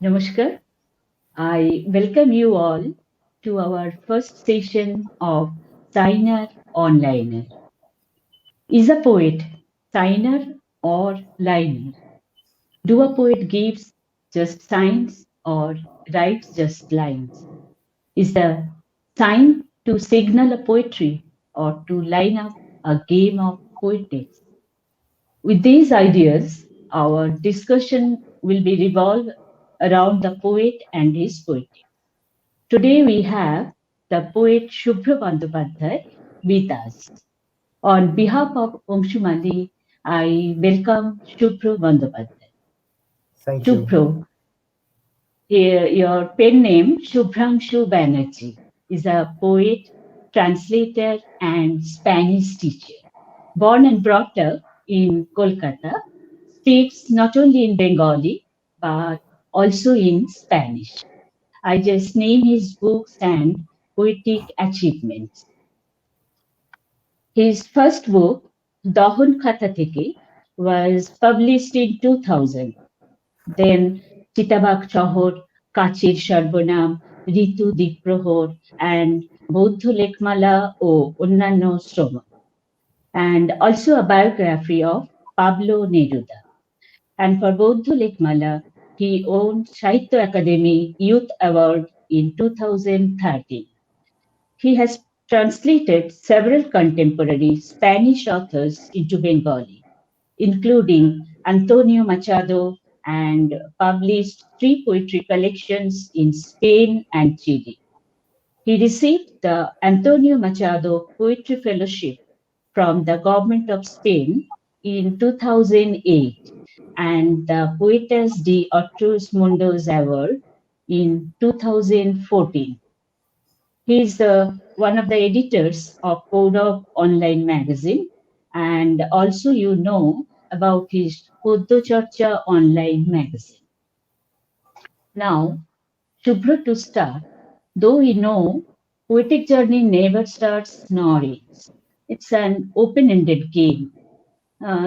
Namaskar. I welcome you all to our first session of Signer Onliner. Is a poet signer or liner? Do a poet gives just signs or writes just lines? Is a sign to signal a poetry or to line up a game of poetics? With these ideas, our discussion will be revolved around the poet and his poetry. Today we have the poet Subhro Bandopadhyay with us. On behalf of Ongshumali, I welcome Subhro Bandopadhyay. Thank you. Subhro, your pen name Shubhrangshu Banerjee is a poet, translator, and Spanish teacher. Born and brought up in Kolkata, speaks not only in Bengali but also in Spanish. I just name his books and poetic achievements. His first book, Dahan Khatha Theke, was published in 2000. Then Chitabak Chahor, Kachir Sarbonam, Ritu Diprohor, and Bodh Lekmala o Onnanno Shroma, and also a biography of Pablo Neruda. And for Bodh Lekmala, he won Sahitya Akademi Youth Award in 2013. He has translated several contemporary Spanish authors into Bengali, including Antonio Machado, and published three poetry collections in Spain and Chile. He received the Antonio Machado Poetry Fellowship from the government of Spain in 2008 and the Poetas de Otros Mundos Award in 2014. He is one of the editors of Code Online magazine, and also you know about his Poddocharcha Online magazine. Now, Shubhra, to start, though we know poetic journey never starts nor ends. It's an open-ended game.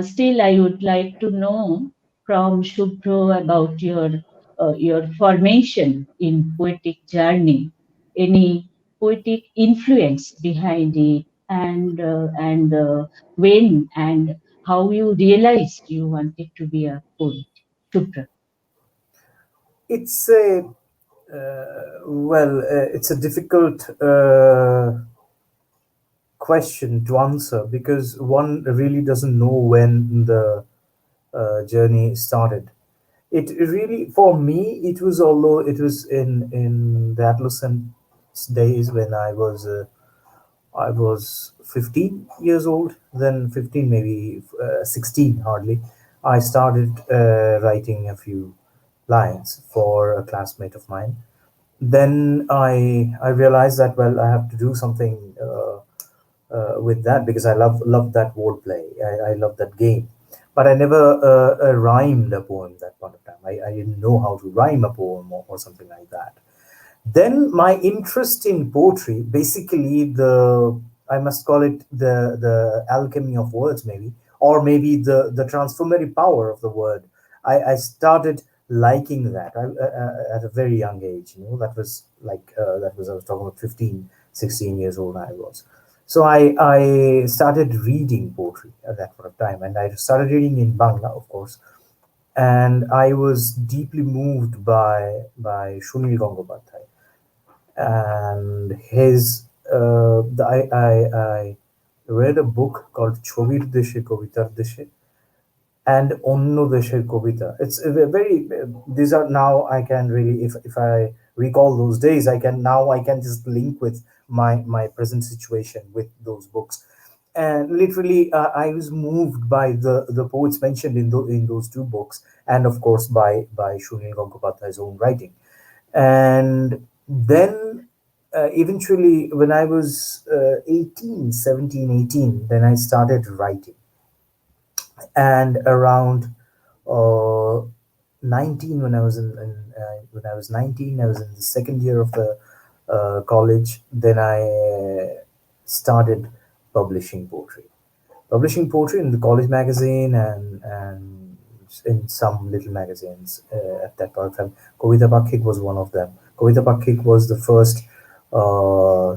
Still, I would like to know from Shubhro about your formation in poetic journey, any poetic influence behind it, and when and how you realized you wanted to be a poet. Shubhro. It's a it's a difficult question to answer because one really doesn't know when the journey started. It really, for me, it was, although it was in the adolescent days when I was 15 years old, then 15, maybe 16 hardly. I started writing a few lines for a classmate of mine. Then I realized that, well, I have to do something with that because I love that wordplay. I love that game. But I never rhymed a poem that point of time. I didn't know how to rhyme a poem or something like that. Then my interest in poetry, basically the, I must call it the alchemy of words, maybe, or maybe the transformative power of the word. I started liking that at a very young age. That was like that was, I was talking about 15, 16 years old I was. So I started reading poetry at that point of time, and I started reading in Bangla, of course. And I was deeply moved by Sunil Gangopadhyay and his I read a book called Chobir Deshe Kovitar Deshe and Onno Desher Kobita. It's a very, these are now I can really, if I recall those days, I can just link with my present situation with those books. And literally, I was moved by the poets mentioned in those two books, and of course by Shunil Gangopadhyay's own writing. And then eventually, when I was 18, 17, 18, then I started writing. And around uh, 19, when I was when I was 19, I was in the second year of the college. Then I started publishing poetry, publishing poetry in the college magazine, and in some little magazines at that point of time. Kavita Pakhik was one of them. Kavita Pakhik was the first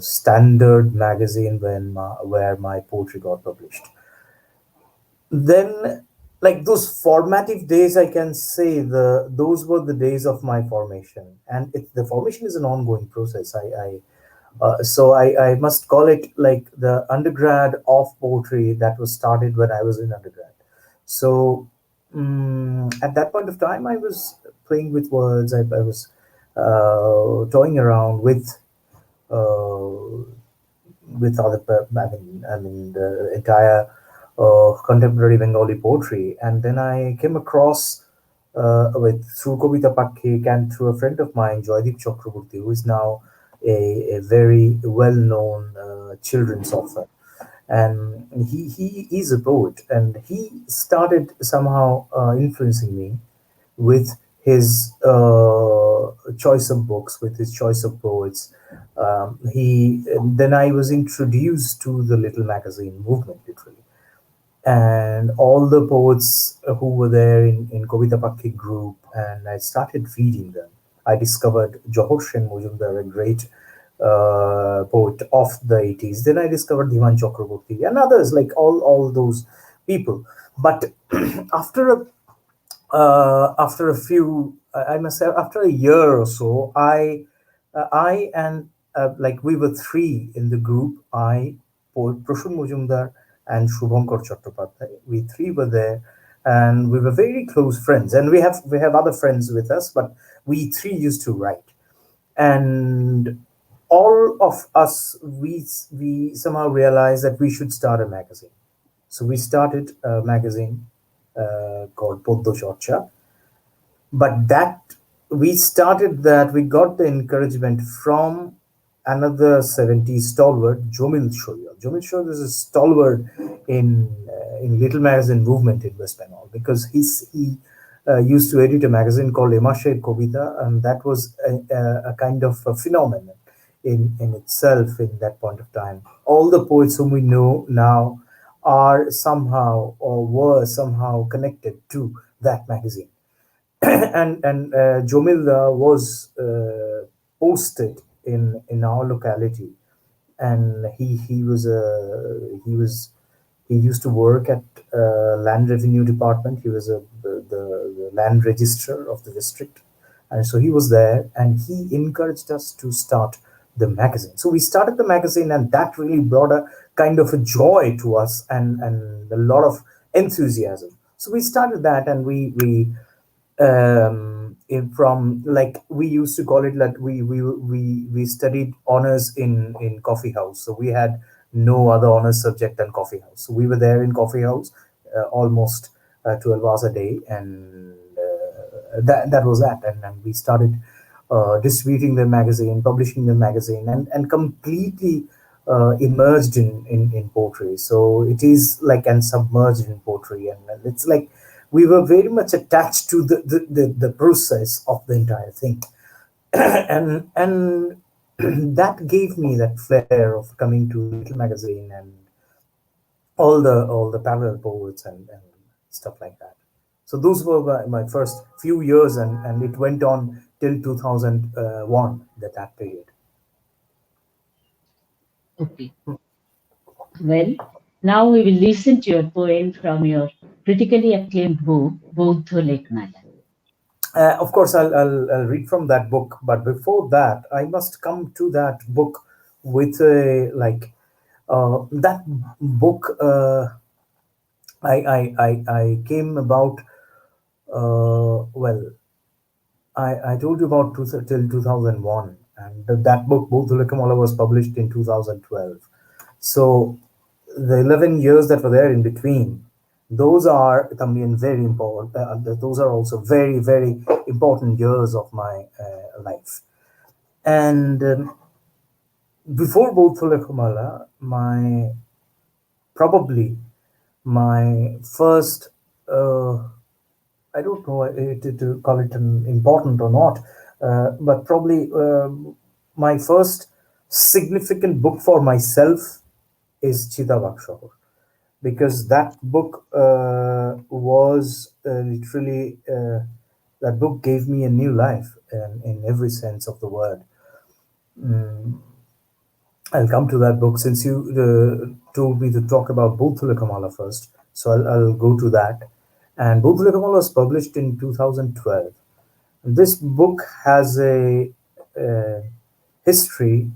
standard magazine where my poetry got published. Then, like those formative days, I can say those were the days of my formation, and the formation is an ongoing process. I must call it like the undergrad of poetry that was started when I was in undergrad. So at that point of time, I was playing with words. I was toying around uh, with I mean the entire contemporary Bengali poetry, and then I came across with through Kobita Pakhik and through a friend of mine, Joydeep Chakraborty, who is now a very well-known children's author, and he is a poet, and he started somehow influencing me with his choice of books, with his choice of poets. He Then I was introduced to the little magazine movement, literally, and all the poets who were there in Kavita Pakhi group, and I started reading them. I discovered Johor Sen Mujumdar, a great poet of the 80s. Then I discovered Dhiman Chakraborty and others, like all those people. But after a after a few, I must say, after a year or so, I and like we were three in the group. I, Proshun Mujumdar, and Shubhankar Chattopadhyay. We three were there, and we were very close friends. And we have other friends with us, but we three used to write, and all of us we somehow realized that we should start a magazine. So we started a magazine called Poddo Chorcha, but that we started that we got the encouragement from another 70s stalwart, Jomil Shoya. Jomil Shoya is a stalwart in little magazine movement in West Bengal, because he used to edit a magazine called Emasher Kobita, and that was a kind of a phenomenon in itself in that point of time. All the poets whom we know now are somehow or were somehow connected to that magazine. And Jomil was posted in our locality, and he used to work at land revenue department. He was the land registrar of the district, and so he was there, and he encouraged us to start the magazine. So we started the magazine, and that really brought a kind of a joy to us, and a lot of enthusiasm. So we started that, and from, like, we used to call it, like, we studied honors in coffee house. So we had no other honors subject than coffee house. So we were there in coffee house almost 12 hours a day, and that was that. And we started distributing the magazine, publishing the magazine, and completely immersed in poetry. So it is like and submerged in poetry, and it's like we were very much attached to the process of the entire thing. And that gave me that flair of coming to little magazine and all the parallel poets and stuff like that. So those were my first few years, and it went on till 2001, that period. Okay. Well, now we will listen to your poem from your critically acclaimed book, Bodho Lekmala. Of course, I'll read from that book, but before that, I must come to that book with a, like, that book. I came about. Well, I told you about till 2001, and that book, Bodhulikamala, was published in 2012. So the 11 years that were there in between, those are, I mean, very important. Those are also very, very important years of my life. And before Bodhulikamala, probably my first, I don't know to call it an important or not, but probably my first significant book for myself is Chita Bakshahar. because that book was literally that book gave me a new life in every sense of the word. Mm, I'll come to that book since you told me to talk about Bhutula Kamala first. So I'll go to that. And Bhutula Kamala was published in 2012. This book has a uh, history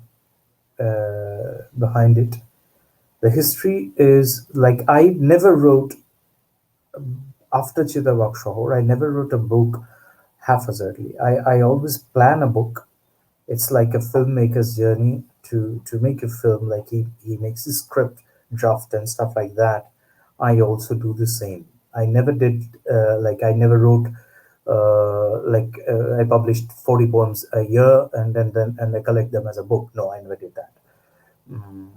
behind it. The history is like I never wrote after Chittagong Shahor. I never wrote a book haphazardly. I always plan a book. It's like a filmmaker's journey to make a film. Like he makes his script draft and stuff like that. I also do the same. I never did like I never wrote I published 40 poems a year and I collect them as a book. No, I never did that. Mm,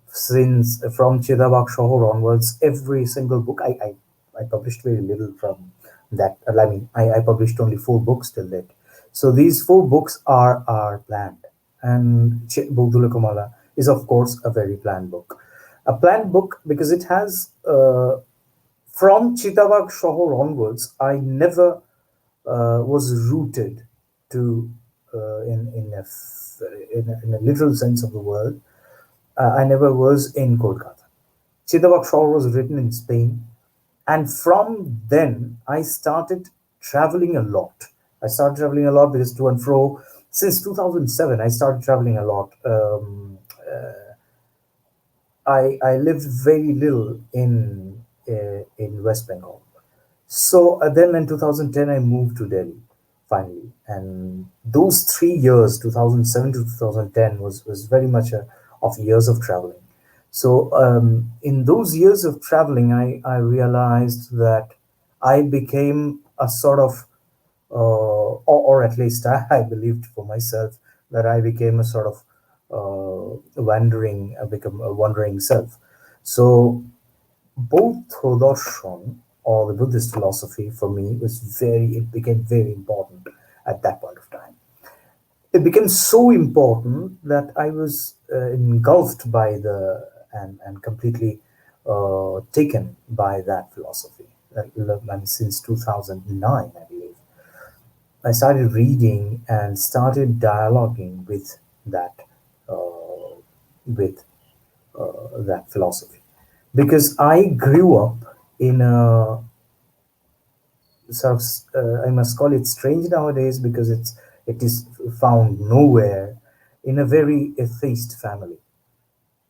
since from Chidabak Shohor onwards, every single book I published very little from that. I mean, I published only 4 books till date. So these 4 books are planned, and Bugdula Kamala is of course a very planned book, a planned book because it has from Chitabak Shohor onwards. I never was rooted to in a literal sense of the word. I never was in Kolkata. Chittabak Shore was written in Spain, and from then I started traveling a lot. I started traveling a lot because to and fro since 2007 I started traveling a lot. I lived very little in West Bengal. So then in 2010, I moved to Delhi finally. And those 3 years, 2007 to 2010, was very much of years of traveling. So in those years of traveling, I realized that I became a sort of, or at least I believed for myself that I became a sort of become a wandering self. So Bauddha darshan or the Buddhist philosophy for me it became very important at that point of time. It became so important that I was engulfed by and completely taken by that philosophy. And since 2009, I believe, I started reading and started dialoguing that uh, with that philosophy because I grew up in a sort of I must call it strange nowadays because it is found nowhere in a very atheist family.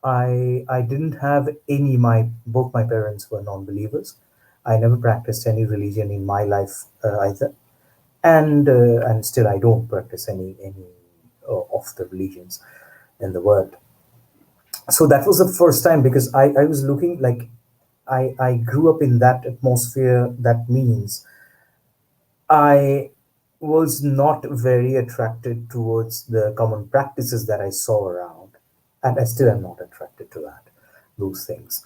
I didn't have any my both my parents were non-believers. I never practiced any religion in my life either, and still I don't practice any of the religions in the world. So that was the first time because I was looking like I grew up in that atmosphere. That means I was not very attracted towards the common practices that I saw around, and I still am not attracted to those things.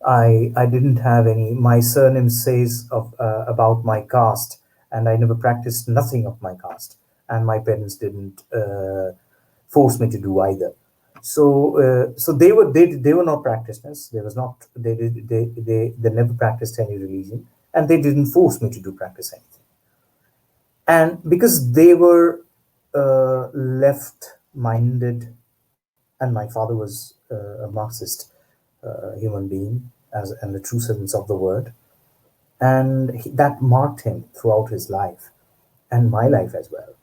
I didn't have any. My surname says about my caste, and I never practiced nothing of my caste, and my parents didn't force me to do either. So they were not practitioners. They was not they never practiced any religion, and they didn't force me to do practice anything. And because they were left minded, and my father was a Marxist human being, as in the true sense of the word, and that marked him throughout his life and my life as well.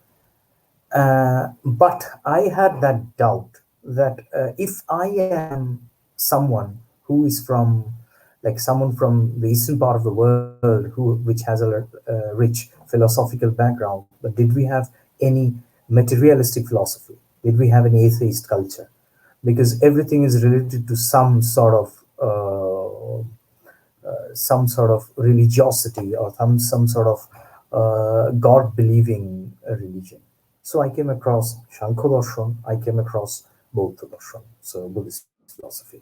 But I had that doubt that if I am someone who is from, like someone from the eastern part of the world, which has a rich philosophical background, but did we have any materialistic philosophy? Did we have an atheist culture? Because everything is related to some sort of religiosity or some sort of God believing religion. So I came across Shankhodarshan, I came across Bauddha Darshan, so Buddhist philosophy.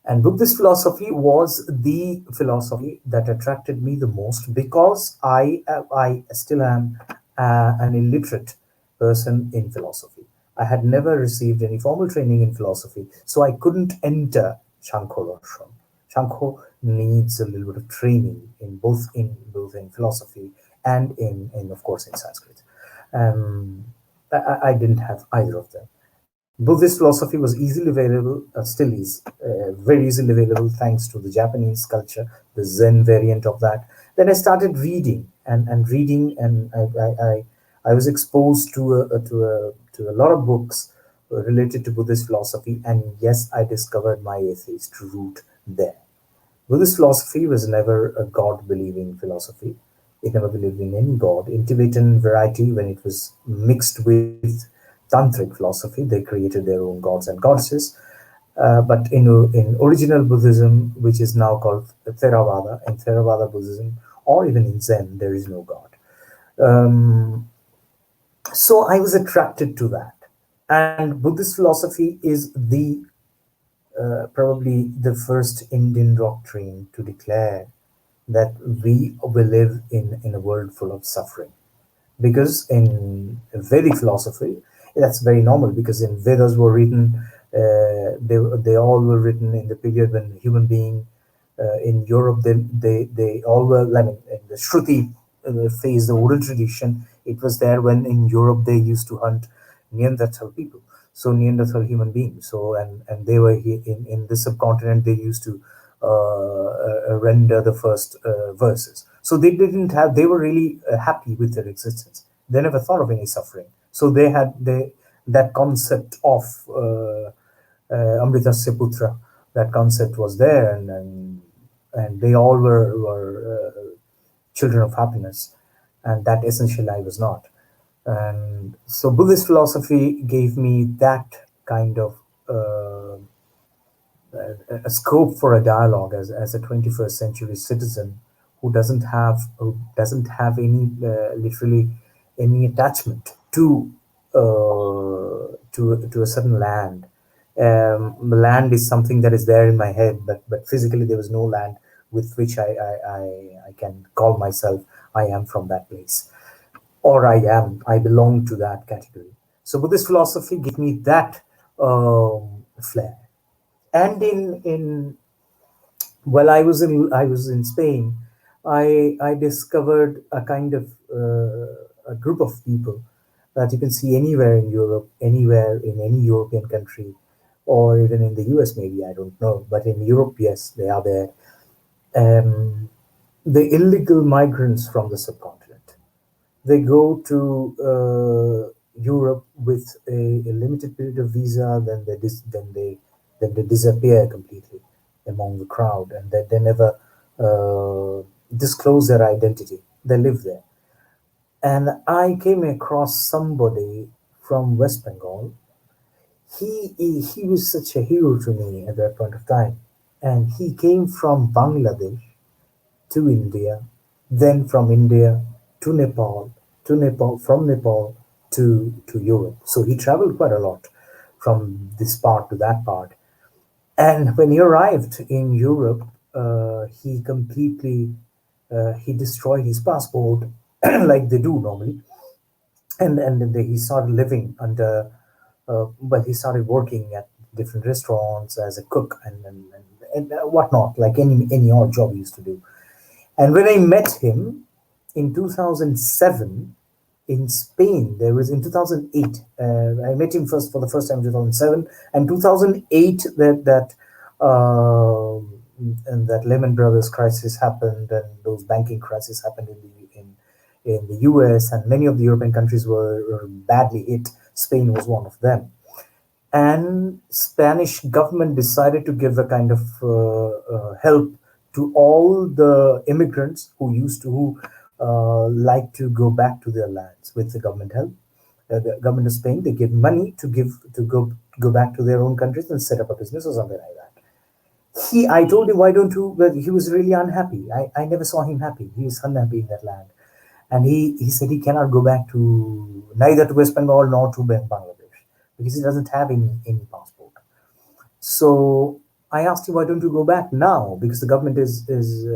And Buddhist philosophy was the philosophy that attracted me the most because I still am an illiterate person in philosophy. I had never received any formal training in philosophy, so I couldn't enter Shankhodarshan. Shankho needs a little bit of training in both in philosophy and in of course in Sanskrit. I didn't have either of them. Buddhist philosophy was easily available, still is very easily available thanks to the Japanese culture, the Zen variant of that. Then I started reading and reading, and I was exposed to a lot of books related to Buddhist philosophy, and yes, I discovered my atheist root there. Buddhist philosophy was never a God believing philosophy. It never believed in any God. In Tibetan variety, when it was mixed with tantric philosophy, they created their own gods and goddesses. But in original Buddhism, which is now called Theravada, in Theravada Buddhism, or even in Zen, there is no God. Um, so I was attracted to that. And Buddhist philosophy is the probably the first Indian doctrine to declare that we will live in a world full of suffering. Because in Vedic philosophy, that's very normal because in Vedas were written, they all were written in the period when human being in Europe, they all were, I mean, in the Shruti phase, the oral tradition, it was there when in Europe they used to hunt Neanderthal people, so Neanderthal human beings. So and they were in the subcontinent. They used to render the first verses. So they didn't have. They were really happy with their existence. They never thought of any suffering. So they had that concept of Amritasya Putra. That concept was there, and they all were children of happiness, and that essentially I was not. And so Buddhist philosophy gave me that kind of a scope for a dialogue as a 21st century citizen who doesn't have any literally any attachment to a certain land. Land is something that is there in my head, but physically there was no land with which I can call myself. I am from that place, or I belong to that category. So Buddhist philosophy gave me that flair. And in while I was in Spain, I discovered a kind of a group of people that you can see anywhere in Europe, anywhere in any European country, or even in the US. Maybe I don't know, but in Europe, yes, they are there. Um, the illegal migrants from the subcontinent. They go to Europe with a limited period of visa, then they disappear completely among the crowd, and they never disclose their identity. They live there. And I came across somebody from West Bengal. He was such a hero to me at that point of time, and he came from Bangladesh to India, then from India to Nepal, from Nepal to Europe. So he traveled quite a lot from this part to that part. And when he arrived in Europe, he destroyed his passport like they do normally, and then he started living under. Well, he started working at different restaurants as a cook and whatnot, like any odd job he used to do. And when I met him in 2007 in Spain, there was in 2008. I met him first for the first time in 2007, and 2008 and that Lehman Brothers crisis happened, and those banking crises happened in the US, and many of the European countries were badly hit. Spain was one of them, and Spanish government decided to give a kind of help to all the immigrants who like to go back to their lands with the government help. The government of Spain, they give money to go back to their own countries and set up a business or something like that. I told him, why don't you? But he was really unhappy. I never saw him happy. He was unhappy in that land, and he said he cannot go back to neither to West Bengal nor to Bangladesh because he doesn't have any passport. So I asked him, why don't you go back now? Because the government is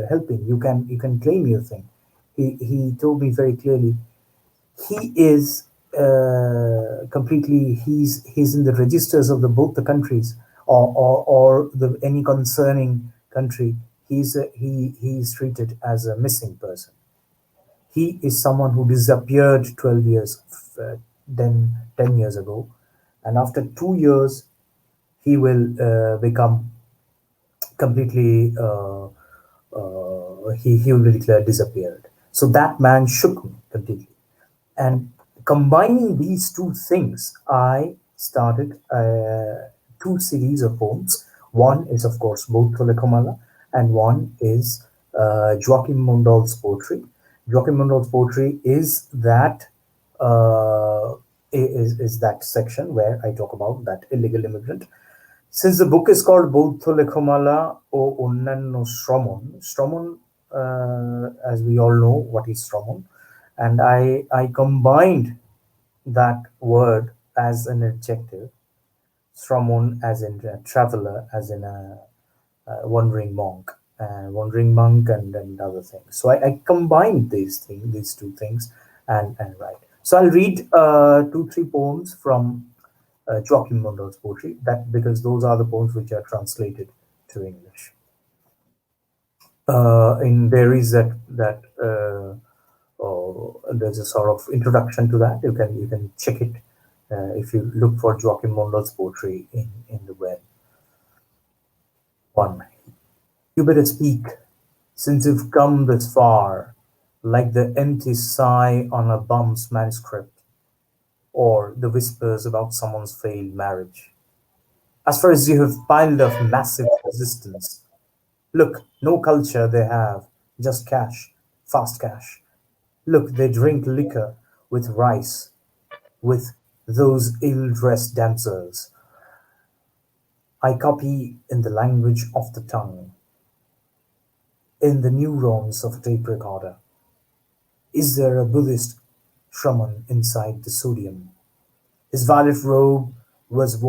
helping. You can claim your thing. He told me very clearly. He is completely. He's in the registers of the both the countries or the any concerning country, he's treated as a missing person. He is someone who disappeared 12 years, then 10 years ago, and after 2 years, he will become completely, he will be declared disappeared. So that man shook me completely. And combining these two things, I started two series of poems. One is, of course, Bouttole Komala, and one is Joachim Mundal's poetry. Joachim Mundal's poetry is that is that section where I talk about that illegal immigrant. Since the book is called Bouttole Komala o Onnanno Stromon, Stromon, as we all know, what is Stromon, and I combined that word as an adjective, Stromon as in a traveler, as in a wandering monk, and other things. So I combined these two things, and write. So I'll read two, three poems from Joachim Mundal's poetry, that because those are the poems which are translated to English. In there is there's a sort of introduction to that. You can check it if you look for Joachim Mundal's poetry in the web. One, you better speak, since you've come this far, like the empty sigh on a bum's manuscript, or the whispers about someone's failed marriage. As far as you have piled up massive resistance, look, no culture they have, just cash, fast cash. Look, they drink liquor with rice, with those ill-dressed dancers. I copy in the language of the tongue, in the neurons of a tape recorder. Is there a Buddhist shaman inside the sodium? His violet robe was has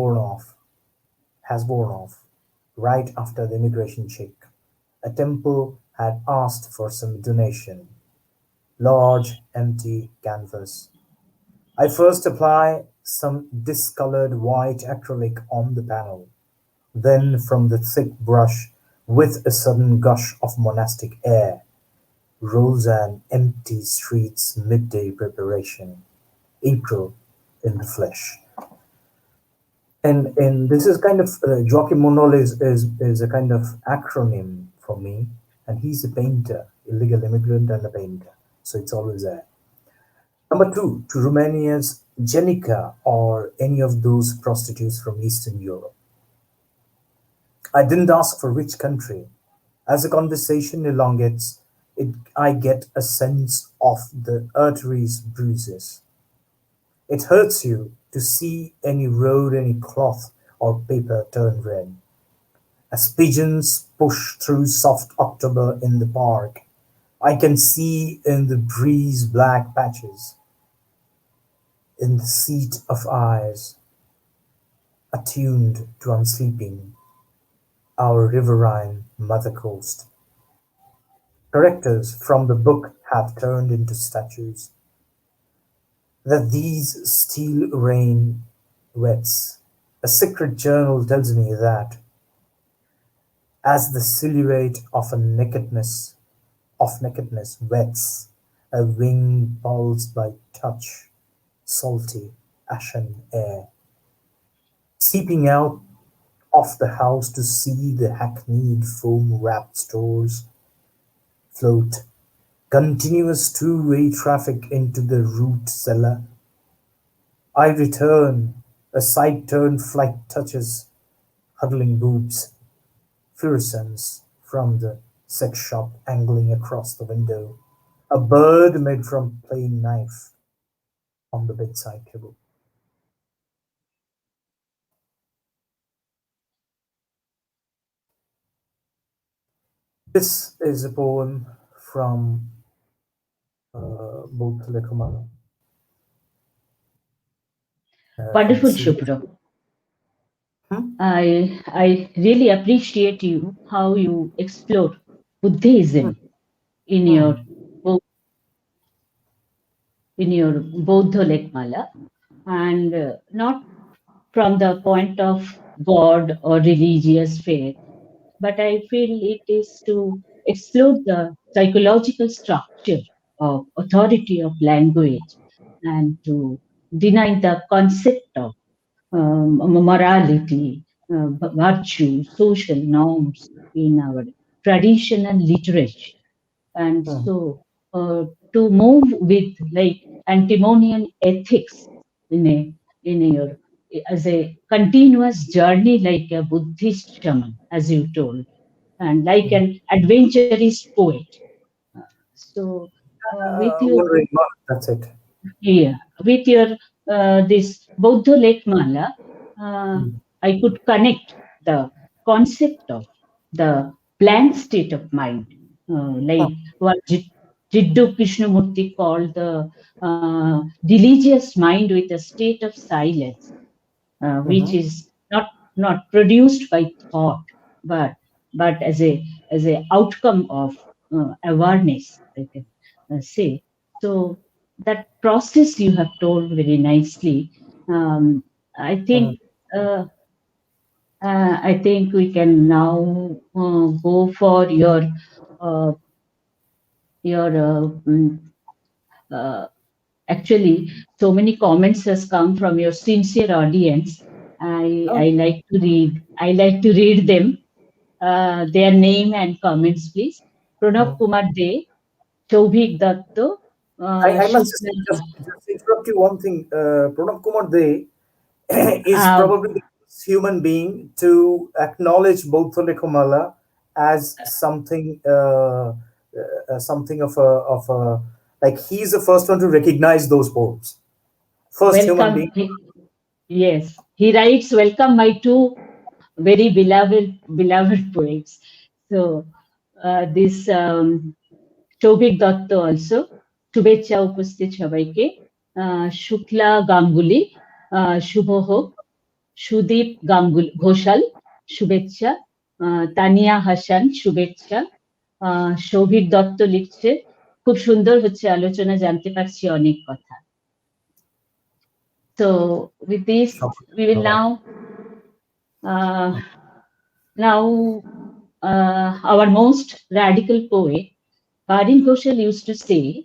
worn off, right after the immigration check. A temple had asked for some donation. Large, empty canvas. I first apply some discolored white acrylic on the panel, then from the thick brush, with a sudden gush of monastic air, rolls an empty street's midday preparation. April in the flesh. And this is kind of Joachim Monol is a kind of acronym for me, and he's a painter, illegal immigrant and a painter, so it's always there. Number two, to Romania's Jenica or any of those prostitutes from Eastern Europe. I didn't ask for which country. As the conversation elongates, I get a sense of the arteries' bruises. It hurts you to see any road, any cloth or paper turn red. As pigeons push through soft October in the park, I can see in the breeze black patches, in the seat of eyes, attuned to unsleeping, our riverine mother coast. Characters from the book have turned into statues. That these steel rain wets. A secret journal tells me that, as the silhouette of nakedness wets, a wing pulsed by touch, salty, ashen air, seeping out of the house to see the hackneyed foam-wrapped stores float, continuous two-way traffic into the root cellar. I return, a side-turn flight touches huddling boobs, fluorescence from the sex shop angling across the window, a bird made from plain knife on the bedside table. This is a poem from both Lekumala. Wonderful, Shubhro. I really appreciate you how you explore Buddhism in your book, in your Bodho Lekmala, and not from the point of God or religious faith, but I feel it is to explore the psychological structure of authority of language and to deny the concept of morality, virtue, social norms in our traditional literature. And Hmm. so to move with like antinomian ethics in a in your as a continuous journey like a Buddhist shaman, as you told, and like Hmm. an adventurous poet. So with your One remark, that's it. yeah, with your this Bodho Lekmala, Hmm. I could connect the concept of the blank state of mind, like what Jiddu Krishnamurti called the religious mind with a state of silence, which Hmm. is not produced by thought, but but as a outcome of awareness, I can say. So that process you have told very nicely. Um, I Hmm. think uh, I think we can now go for uh, your uh, actually so many comments has come from your sincere audience. Oh, I like to read. I like to read them. Their name and comments, please. hmm. Pranab Kumar De, Chaubhik Datto, I must Shukla. just interrupt you one thing. Pranab Kumar De is Uh, probably the first human being to acknowledge Bauddha Lekomala as something of a, like he's the first one to recognize those poems. First human welcome. being. Yes, he writes, "Welcome, my two very beloved poets." So this Souvik Dutta also শুভেচ্ছা উপস্থিত সবাইকে শুক্লা গাঙ্গুলি শুভ হোক সুদীপ গাঙ্গুল ঘোষাল শুভেচ্ছা তানিয়া হাসান শুভেচ্ছা সৌভিক দত্ত লিখছে খুব সুন্দর হচ্ছে আলোচনা জানতে পারছি অনেক কথা so with this we will uh, now our most radical poet Bardin Ghoshal used to say,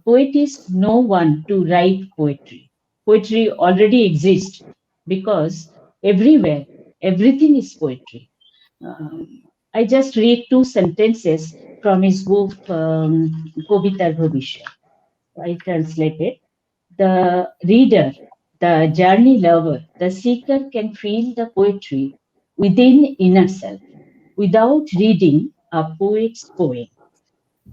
poet is no one to write poetry. Poetry already exists because everywhere, everything is poetry. I just read two sentences from his book, Kovitar Bhavishyat. I translated. The reader, the journey lover, the seeker can feel the poetry within inner self without reading a poet's poem.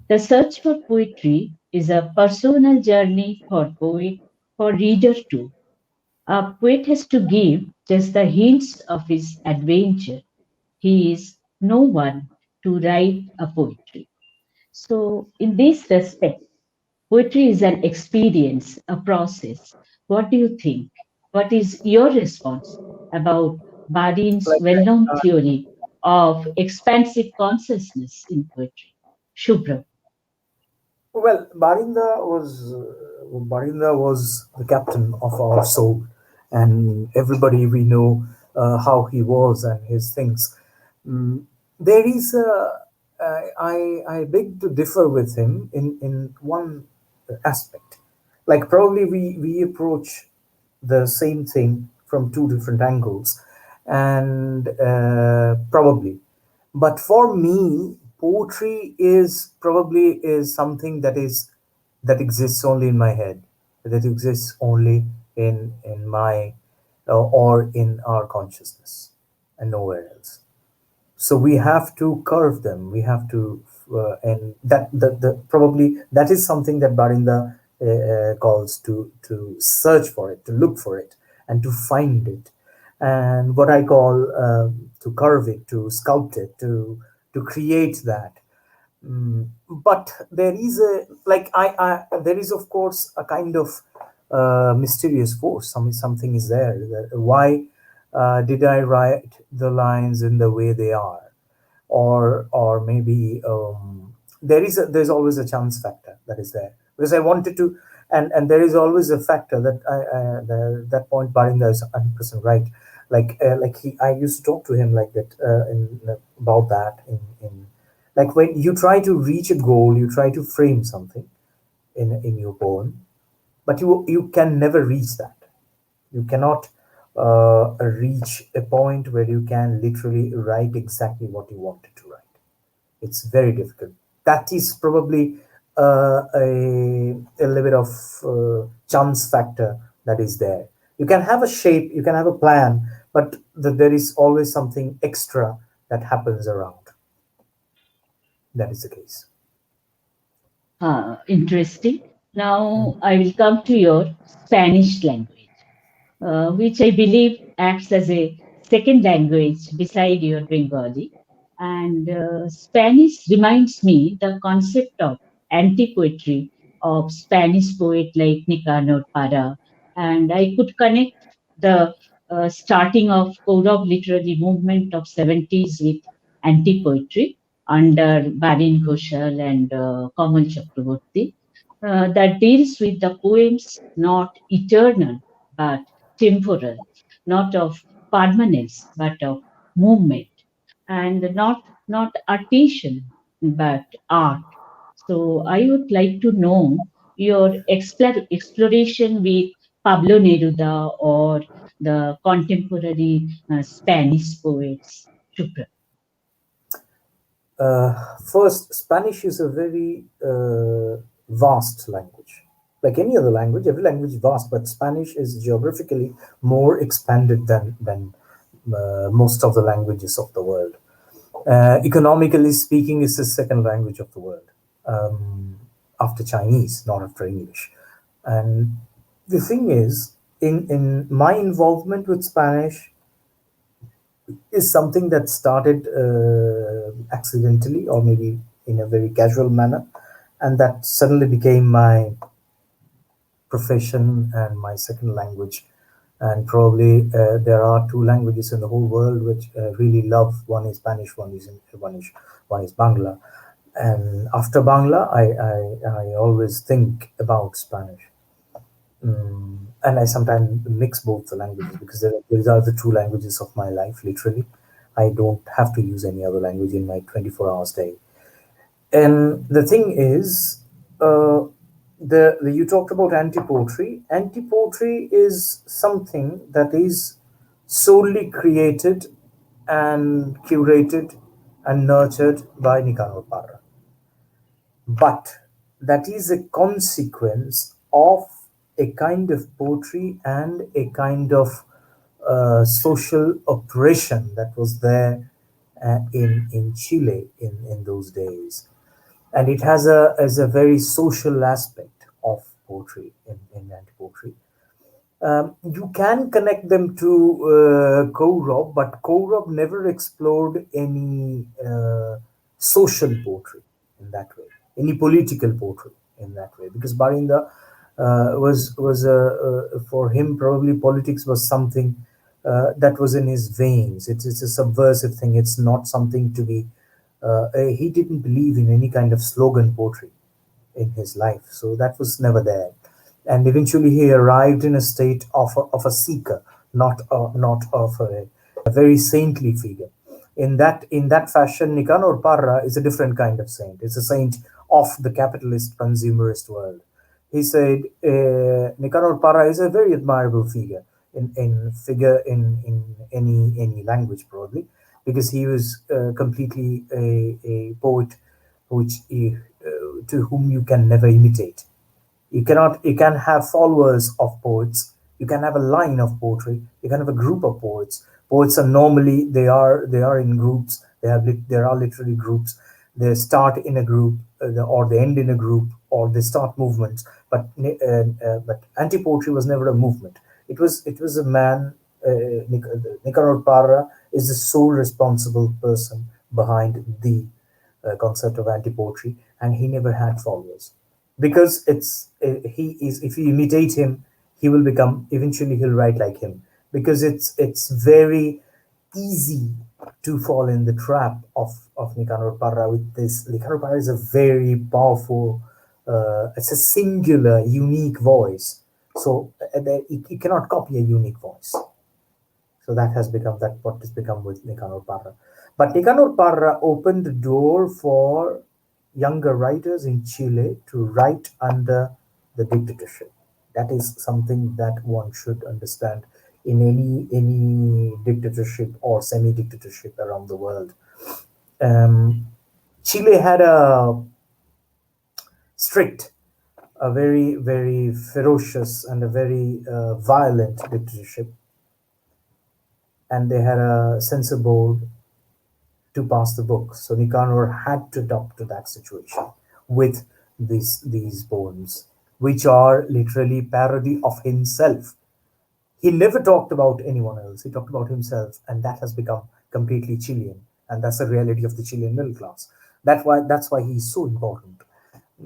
The search for poetry is a personal journey for poet, for reader too. A poet has to give just the hints of his adventure. He is no one to write a poetry. So, in this respect, poetry is an experience, a process. What do you think? What is your response about Badin's Like, well known theory of expansive consciousness in poetry? Shubhra. well, Barinda was the captain of our soul, and everybody we know how he was and his things. Mm, there is a I beg to differ with him in one aspect. Like probably we approach the same thing from two different angles, and probably, but for me poetry is probably is something that exists only in my head, that exists only in my or in our consciousness and nowhere else. So we have to curve them, we have to and that the probably that is something that Barinda calls to search for it, to look for it, and to find it, and what I call to curve it, to sculpt it, to create that. But there is a like there is of course a kind of mysterious force. Something is there. Why did I write the lines in the way they are? Or maybe there's always a chance factor that is there, because I wanted to, and there is always a factor that that point Barinda is 100% right. Like I used to talk to him like that about that in like when you try to reach a goal, you try to frame something in your poem, but you can never reach that. You cannot reach a point where you can literally write exactly what you wanted to write. It's very difficult. That is probably a little bit of chance factor that is there. You can have a shape, you can have a plan, but there is always something extra that happens around. That is the case. Interesting. Now Mhm. I will come to your Spanish language, which I believe acts as a second language beside your Bengali. And Spanish reminds me the concept of anti-poetry of Spanish poet like Nicanor Parra. And I could connect the starting of Kaurav literary movement of 70s with anti-poetry under Barin Ghoshal and Kamal Chakraborty that deals with the poems not eternal but temporal, not of permanence but of movement, and not artisan but art. So I would like to know your exploration with Pablo Neruda or the contemporary Spanish poets. Shukra. First, Spanish is a very vast language. Like any other language, every language is vast, but Spanish is geographically more expanded than most of the languages of the world. Economically speaking, it's the second language of the world after Chinese, not after English. And the thing is, in my involvement with Spanish is something that started accidentally or maybe in a very casual manner, and that suddenly became my profession and my second language. And probably there are two languages in the whole world which really love. One is Spanish, one is Bangla. And after Bangla, I always think about Spanish. And I sometimes mix both the languages because these are the two languages of my life, literally. I don't have to use any other language in my 24 hours day. And the thing is, you talked about anti poetry. Anti poetry is something that is solely created and curated and nurtured by Nicanor Parra. But that is a consequence of a kind of poetry and a kind of social oppression that was there in Chile in those days. And it has a very social aspect of poetry in anti poetry. You can connect them to Kourov, but Kourov never explored any social poetry in that way, any political poetry in that way, because Barinda was for him probably politics was something that was in his veins. It's a subversive thing. It's not something to be. He didn't believe in any kind of slogan poetry in his life. So that was never there. And eventually he arrived in a state of a seeker, not of a very saintly figure. In that fashion, Nicanor Parra is a different kind of saint. It's a saint of the capitalist consumerist world. He said Nicanor Parra is a very admirable figure in any language probably because he was completely a poet which to whom you can never imitate. You can have followers of poets. You can have a line of poetry. You can have a group of poets. Poets are normally they are in groups. There are literally groups. They start in a group, or they end in a group, or they start movements. But anti poetry was never a movement. It was a man. Nicanor Parra is the sole responsible person behind the concept of anti poetry, and he never had followers because he is if you imitate him, he will become eventually he'll write like him because it's very easy to fall in the trap of Nicanor Parra with this. Nicanor Parra is a very powerful, it's a singular, unique voice. So you cannot copy a unique voice. So that has become that what has become with Nicanor Parra. But Nicanor Parra opened the door for younger writers in Chile to write under the dictatorship. That is something that one should understand in any dictatorship or semi-dictatorship around the world. Um, Chile had strict, a very ferocious and a very violent dictatorship, and they had a censor board to pass the book. So Nicanor had to adapt to that situation with these poems, which are literally parody of himself. He never talked about anyone else. He talked about himself, and that has become completely Chilean, and that's the reality of the Chilean middle class. That's why he's so important,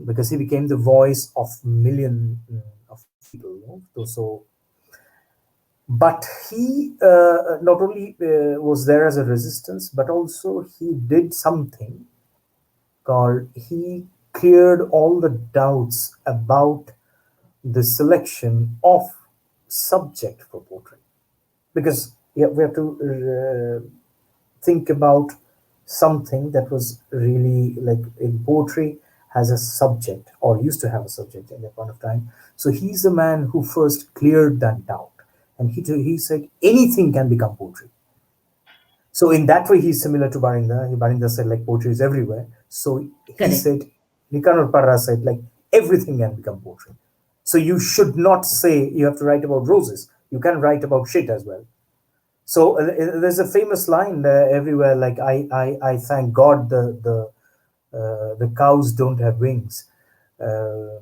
because he became the voice of million of people. So, but he not only was there as a resistance, but also he did something called he cleared all the doubts about the selection of subject for poetry, because we have to think about something that was really like in poetry has a subject or used to have a subject at that point of time. So he's the man who first cleared that doubt, and he said anything can become poetry. So in that way, he's similar to Barinda. Barinda said like poetry is everywhere. So he Correct. said, Nicanor Parra said like everything can become poetry. So you should not say you have to write about roses. You can write about shit as well. So there's a famous line everywhere, like I thank God the cows don't have wings. Uh,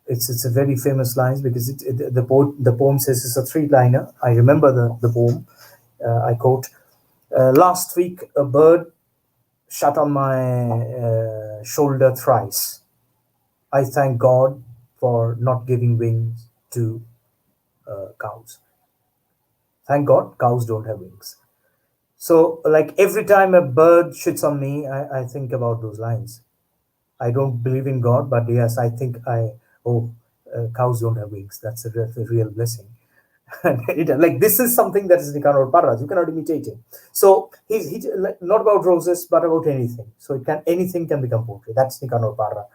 it's a very famous line because the poem says it's a three liner. I remember the poem. I quote: "Last week a bird shut on my shoulder thrice. I thank God for not giving wings to cows. Thank God cows don't have wings." So, like every time a bird shits on me, I think about those lines. I don't believe in God, but yes, I think oh, cows don't have wings. That's a real blessing. And like this is something that is Nicanor Parra. You cannot imitate him. So he like, not about roses, but about anything. So anything can become poetry. That's Nicanor Parra.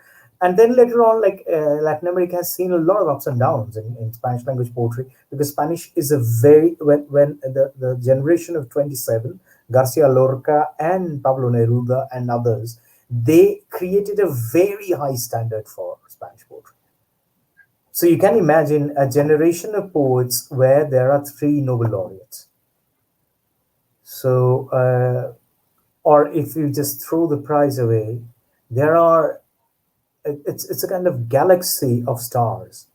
And then later on, like Latin America has seen a lot of ups and downs in Spanish language poetry, because Spanish is a very when the generation of 27, Garcia Lorca and Pablo Neruda and others, they created a very high standard for Spanish poetry. So you can imagine a generation of poets where there are three Nobel laureates. So, or if you just throw the prize away, there are it's a kind of galaxy of stars,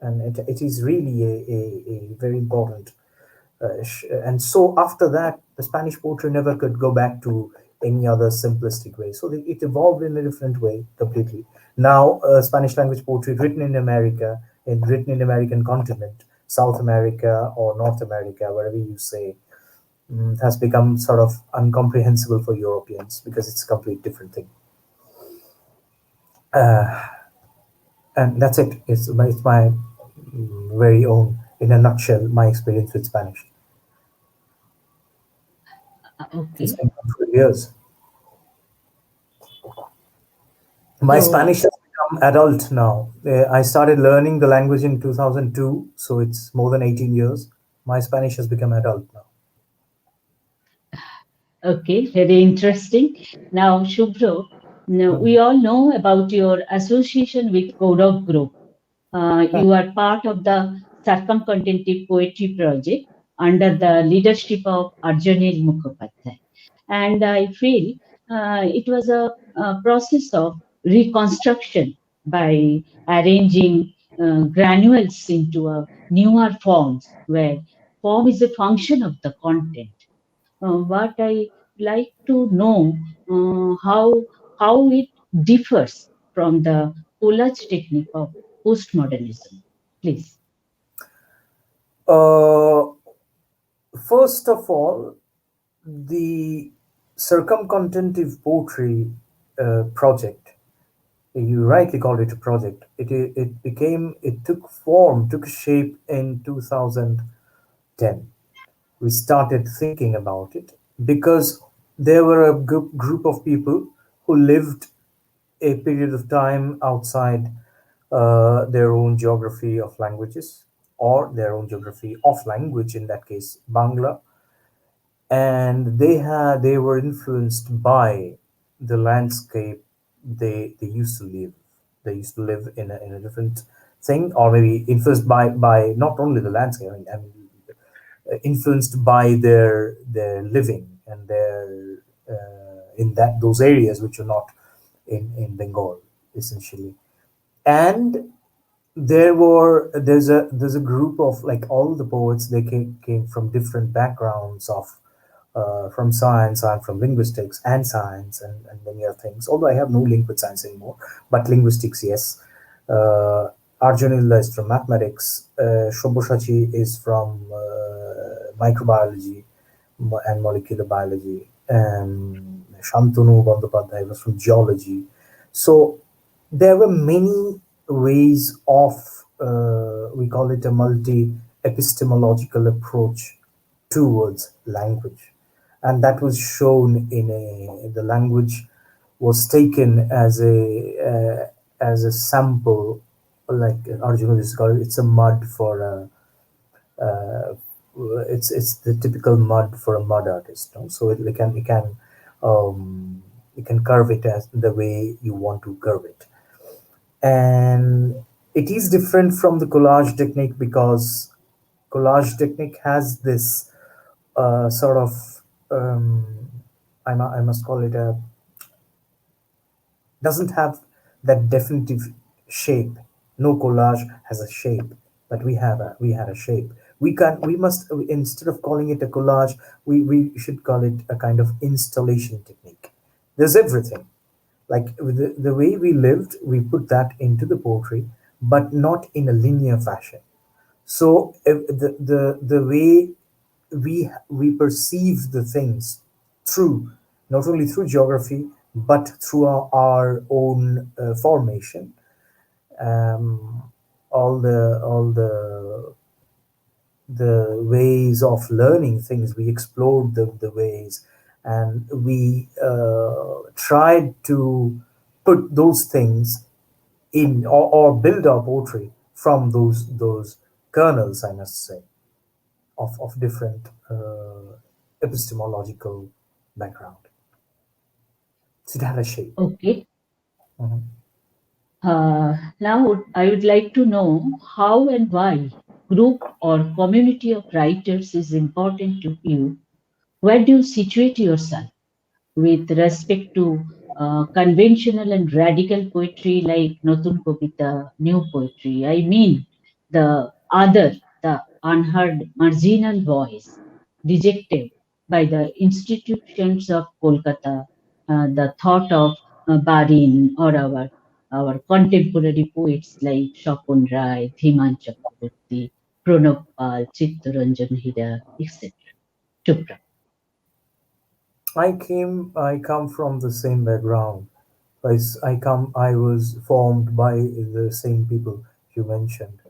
and it is really a very important. And so after that, the Spanish poetry never could go back to any other simplistic way. So it evolved in a different way completely. Now, Spanish language poetry written in America, and written in American continent, South America or North America, wherever you say, has become sort of incomprehensible for Europeans because it's a complete different thing. And that's it. It's my very own, in a nutshell, my experience with Spanish. It's Okay. been 12 years. My So, Spanish has become adult now. I started learning the language in 2002, so it's more than 18 years. My Spanish has become adult now. okay, very interesting. Now, Shubhro, now, we Mhm. all know about your association with Gaurav Group. You are part of the Circumcontinental Poetry Project under the leadership of Arjanil Mukhopadhyay. And I feel it was a process of reconstruction by arranging granules into a newer forms where form is a function of the content. What I like to know how it differs from the collage technique of postmodernism. Please. Uh, First of all, the circumcontinental poetry project, you rightly called it a project. It took form, took shape in 2010. we started thinking about it because there were a group of people who lived a period of time outside their own geography of languages, or their own geography of language, in that case Bangla, and they were influenced by the landscape they used to live. They used to live in a different thing, or maybe influenced by not only the landscape. I mean, influenced by their living and their in that those areas which are not in Bengal, essentially. And there's a group of, like, all the poets. They came from different backgrounds of from science and from linguistics and science and many other things. Although I have no link with science anymore, but linguistics, yes. uh, Arjunilla is from mathematics. Shobhoshachi is from microbiology and molecular biology. Shantanu Bandyopadhyay was from geology. So there were many ways of, we call it a multi epistemological approach towards language. And that was shown in the language was taken as a sample, like Arjuna is called. It's a mud for a uh, it's the typical mud for a mud artist, no? So you can curve it as the way you want to curve it. And it is different from the collage technique because collage technique has this sort of, I must call it a, doesn't have that definitive shape. No collage has a shape, but we had a shape. We must, instead of calling it a collage, we should call it a kind of installation technique. There's everything. Like with the way we lived, we put that into the poetry, but not in a linear fashion. So the way we perceive the things through, not only through geography, but through our own formation, um, all the ways of learning things, we explored the ways, and we tried to put those things in, or build our poetry from those kernels, I must say, of different epistemological background. So it had a shape. Okay. Mhm. Now I would like to know how and why group or community of writers is important to you. Where do you situate yourself with respect to conventional and radical poetry like Notun Kobita, new poetry? I mean, the other, the unheard marginal voice, rejected by the institutions of Kolkata, the thought of Barin, or our contemporary poets like Shapon Rai, Dhiman Chakraborty, Pranab Pal, Chittaranjan Hira, etc. Shukra. I come from the same background. I was formed by the same people you mentioned,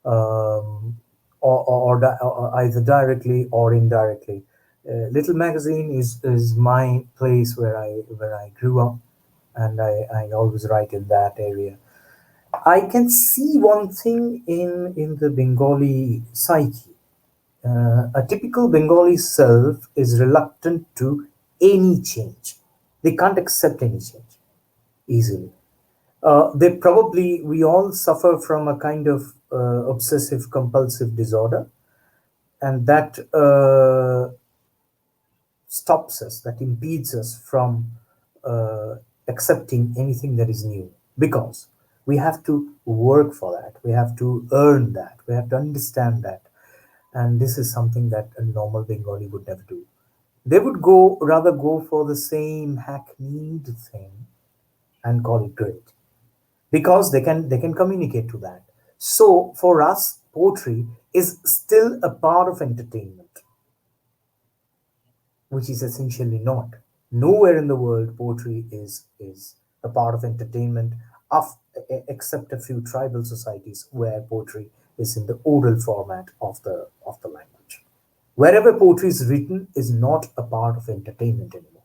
um, or either directly or indirectly. Little Magazine is my place where I grew up, and I always write in that area. I can see one thing in the Bengali psyche. A typical Bengali self is reluctant to any change. They can't accept any change easily. We all suffer from a kind of obsessive compulsive disorder, and that stops us, that impedes us from accepting anything that is new, because we have to work for that, we have to earn that, we have to understand that. And this is something that a normal Bengali would never do. They would rather go for the same hackneyed thing and call it great, because they can communicate to that. So for us, poetry is still a part of entertainment, which is essentially not. Nowhere in the world poetry is a part of entertainment, of, except a few tribal societies where poetry is in the oral format of the language. Wherever poetry is written is not a part of entertainment anymore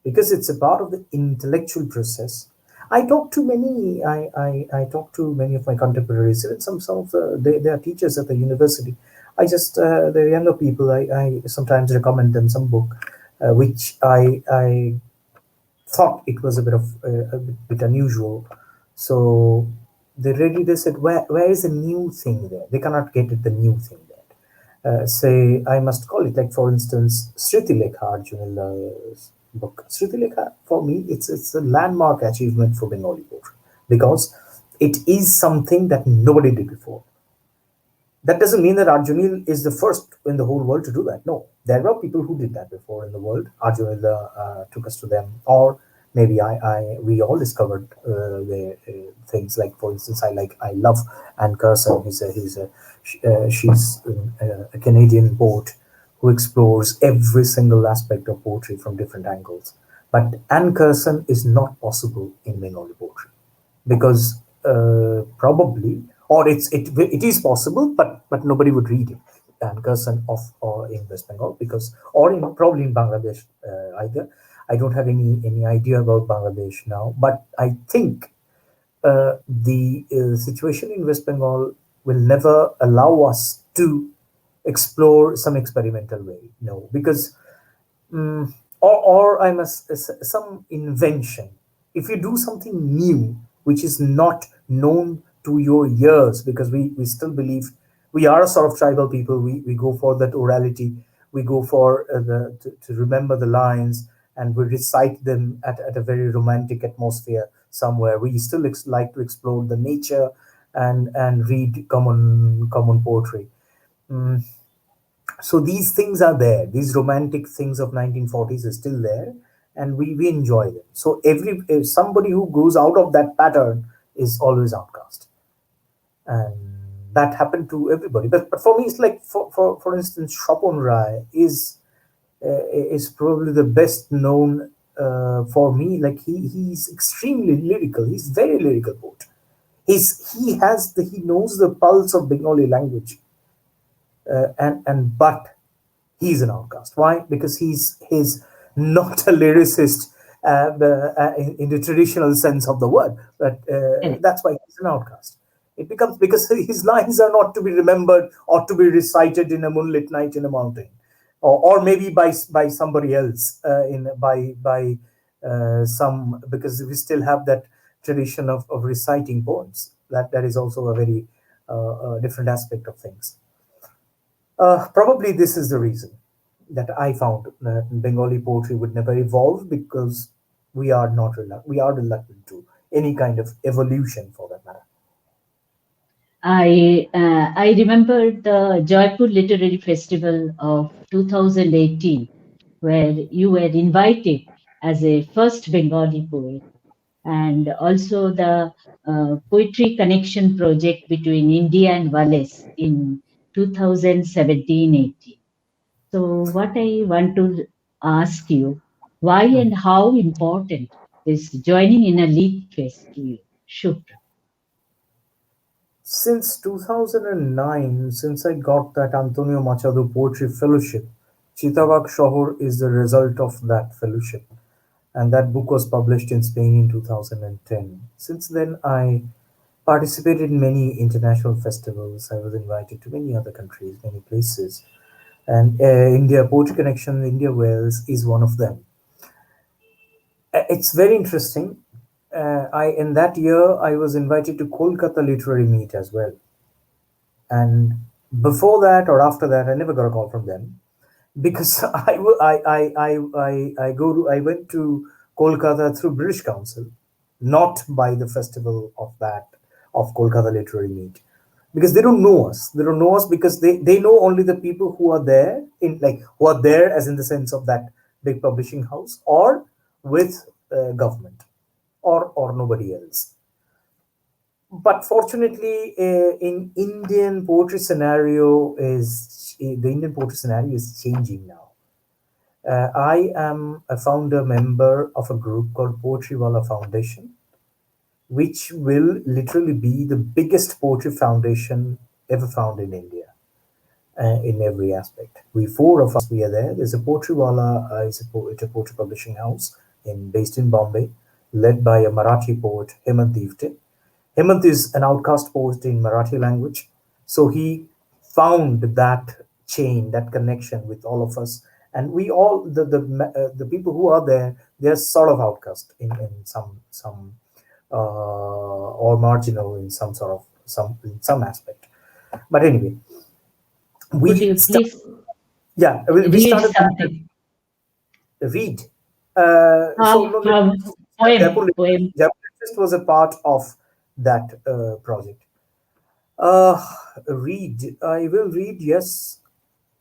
because it's a part of the intellectual process. I talk to many of my contemporaries, even some of they are teachers at the university. They're younger people. I sometimes recommend them some book, which I thought it was a bit unusual. So they said, where is the new thing there? They cannot get at the new thing there. Say, I must call it, like, for instance, Sriti Lekha Arjunilla's book. Sriti Lekha, for me, it's a landmark achievement for Bengali poetry because it is something that nobody did before. That doesn't mean that Arjunil is the first in the whole world to do that. No, there were people who did that before in the world. Arjunil took us to them, or maybe we all discovered the things. Like, for instance, I love Anne Carson. She's a Canadian poet who explores every single aspect of poetry from different angles. But Anne Carson is not possible in Bengali poetry because probably, or it is possible, but nobody would read it. And Gerson of or in West Bengal because, or in probably in Bangladesh either. I don't have any idea about Bangladesh now, but I think the situation in West Bengal will never allow us to explore some experimental way. No, because mm, or I must some invention. If you do something new, which is not known to your ears, because we still believe we are a sort of tribal people. We go for that orality. We go for to remember the lines, and we recite them at a very romantic atmosphere somewhere. We still like to explore the nature and read common poetry. Mm, so these things are there, these romantic things of 1940s is still there, and we enjoy them. So if somebody who goes out of that pattern is always outcast, and that happened to everybody. But for me, it's like, for instance, Chopin Rai is probably the best known for me. Like, he's extremely lyrical, he's very lyrical poet. He knows the pulse of Bengali language, and but he's an outcast. Why? Because he's not a lyricist in the traditional sense of the word, but Correct. that's why he's an outcast. It becomes because his lines are not to be remembered or to be recited in a moonlit night in a mountain, or maybe by somebody else in by some, because we still have that tradition of reciting poems. That is also a very different aspect of things. Probably this is the reason that I found that Bengali poetry would never evolve, because we are reluctant to any kind of evolution for that matter. I remember the Jaipur Literary Festival of 2018, where you were invited as a first Bengali poet, and also the Poetry Connection project between India and Wales in 2017-18. So, what I want to ask you, why and how important is joining in a Lit Fest to you, Shubhra? Since 2009, since I got that Antonio Machado Poetry Fellowship, Chitabak Shohor is the result of that fellowship. And that book was published in Spain in 2010. Since then, I participated in many international festivals. I was invited to many other countries, many places. And India Poetry Connection, India Wales is one of them. It's very interesting. I In that year I was invited to Kolkata Literary Meet as well, and before that or after that, I never got a call from them because I went to Kolkata through British Council, not by the festival of Kolkata Literary Meet, because they don't know us. They don't know us because they know only the people who are there, who are there as in the sense of that big publishing house, or with government, or nobody else. But fortunately, the Indian poetry scenario is changing now. I am a founder member of a group called Poetry Wala Foundation, which will literally be the biggest poetry foundation ever found in India. in every aspect. We four of us, we are there. There's a poetry wala, it's a poetry publishing house based in Bombay, led by a Marathi poet, Hemant Divte. Hemant is an outcast poet in Marathi language, so he found that chain, that connection with all of us, and we all the people who are there, they're sort of outcast in some or marginal in some sort of some aspect. But anyway, Could we you start, please yeah, we read started that something? read. So no, From Jaipur, poem. Jaipur Fest was a part of that project. Uh, read. I will read. Yes.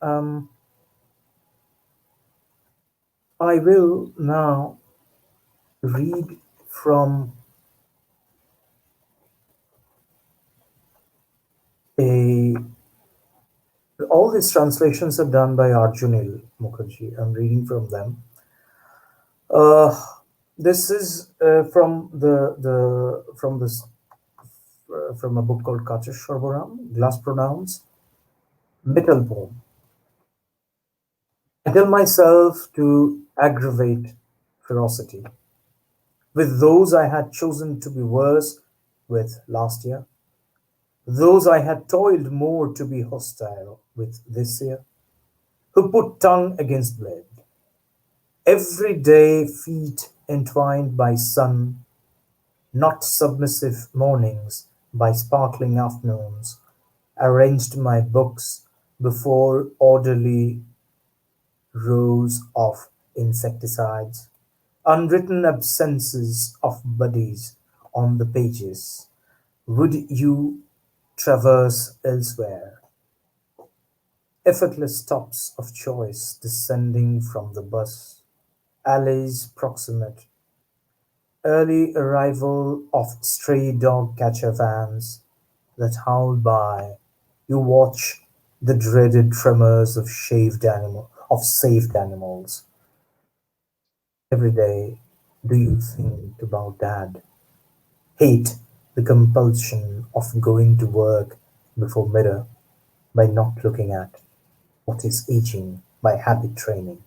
Um, I will now read from a. All these translations are done by Arjunil Mukherjee. I'm reading from them. Uh, this is from a book called Kacha Sharbaram, Glass Pronouns, Metal Poem. I tell myself to aggravate ferocity with those I had chosen to be worse with last year, those I had toiled more to be hostile with this year, who put tongue against blade, every day feet entwined by sun, not submissive mornings by sparkling afternoons, arranged my books before orderly rows of insecticides, unwritten absences of bodies on the pages. Would you traverse elsewhere? Effortless stops of choice descending from the bus, alleys proximate, early arrival of stray dog catcher vans that howl by. You watch the dreaded tremors of saved animals. Every day, do you think about dad? Hate the compulsion of going to work before mirror by not looking at what is aging by habit training.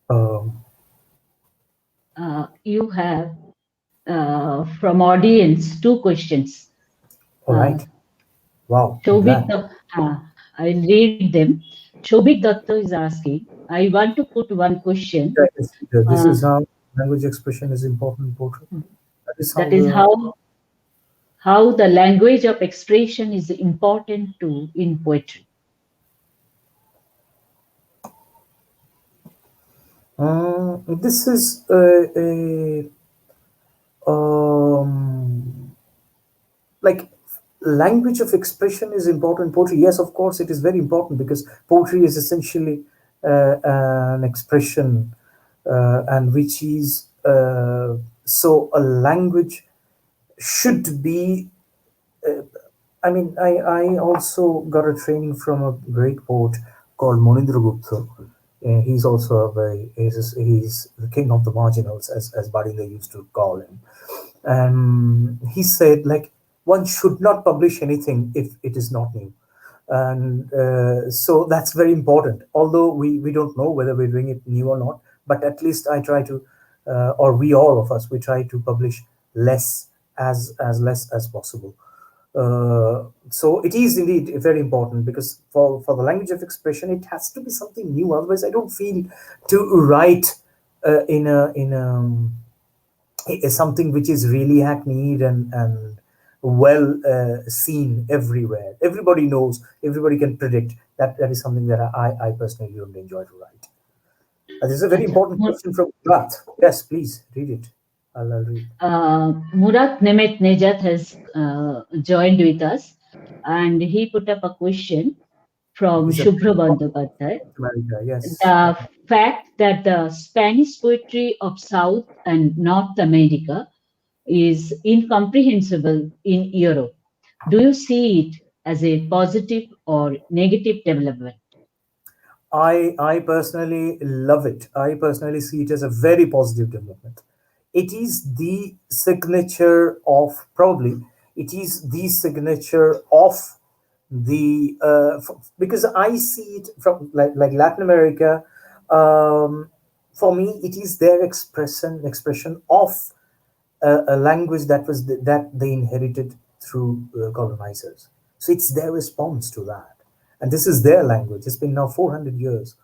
Um, You have from audience two questions. all Uh, right. Wow, I'm Shobik, glad. I'll read them. Shobik Datta is asking, I want to put one question. Yeah, this Uh, is how language expression is important in poetry. That is how that is the how the language of expression is important too in poetry. this is a like language of expression is important in poetry. Yes, of course, it is very important because poetry is essentially an expression, and which is so a language should be. I mean, I also got a training from a great poet called Monindra Gupta. He's also he's the king of the marginals, as Badinga used to call him. And he said, like, one should not publish anything if it is not new. And so that's very important. Although we don't know whether we're doing it new or not, but at least I try to, or we all of us, we try to publish less as less as possible. So it is indeed very important because for the language of expression, it has to be something new. Otherwise, I don't feel to write in a is something which is really hackneyed and well seen everywhere. Everybody knows, everybody can predict that that is something that I personally don't enjoy to write. This is a very Acha. important question from Murat. Yes, please read it. I'll read. Murat Nemet Nejat has joined with us and he put up a question from He's a Subhro Bandopadhyay. America. Yes. The fact that the Spanish poetry of South and North America is incomprehensible in Europe. Do you see it as a positive or negative development? I personally love it. I personally see it as a very positive development. It is the signature of probably. It is the signature of the because I see it from like Latin America. Um, for me, it is their expression of a language that they inherited through colonizers. So it's their response to that, and this is their language. It's been now 400 years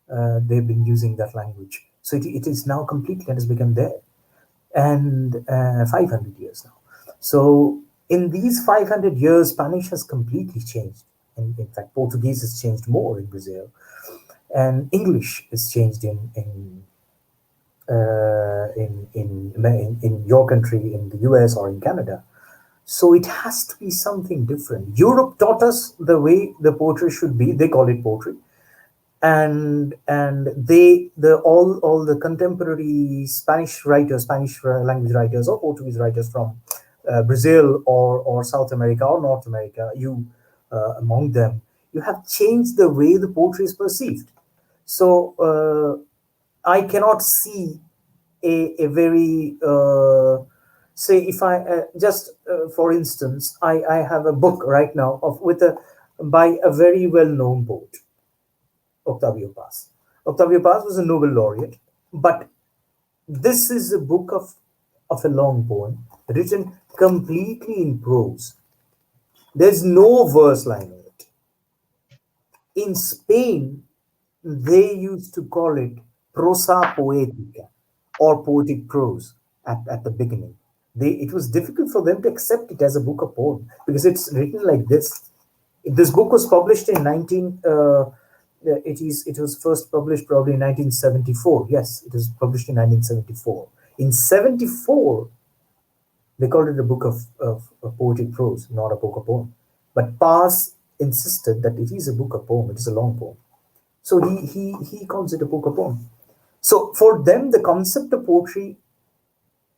they've been using that language. So it is now completely and has become there, and 500 years now. So in these 500 years, Spanish has completely changed. And in fact, Portuguese has changed more in Brazil, and English has changed in your country, in the US or in Canada. So it has to be something different. Europe taught us the way the poetry should be. They call it poetry, and all the contemporary Spanish writers, Spanish language writers, or Portuguese writers from Brazil or South America or North America, you among them, you have changed the way the poetry is perceived. So I cannot see a very say if I just for instance, I have a book right now of with a by a very well known poet, Octavio Paz. Octavio Paz was a Nobel laureate, but this is a book of a long poem written completely in prose. There's no verse line in it. In Spain, they used to call it prosa poetica or poetic prose at the beginning. It was difficult for them to accept it as a book of poem because it's written like this. This book was published in 19. It was first published probably in 1974. Yes, it was published in 1974. In 74, they called it a book of poetic prose, not a book of poem. But Paz insisted that it is a book of poem. It is a long poem. So he calls it a book of poem. So for them, the concept of poetry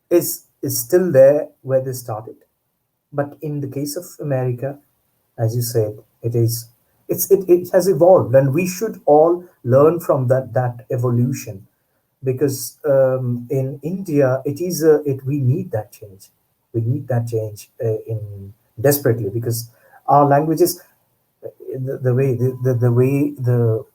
is still there where they started. But in the case of America, as you said, it has evolved, and we should all learn from that evolution, because in India, we need that change. We need that change in desperately, because our languages, the way the way the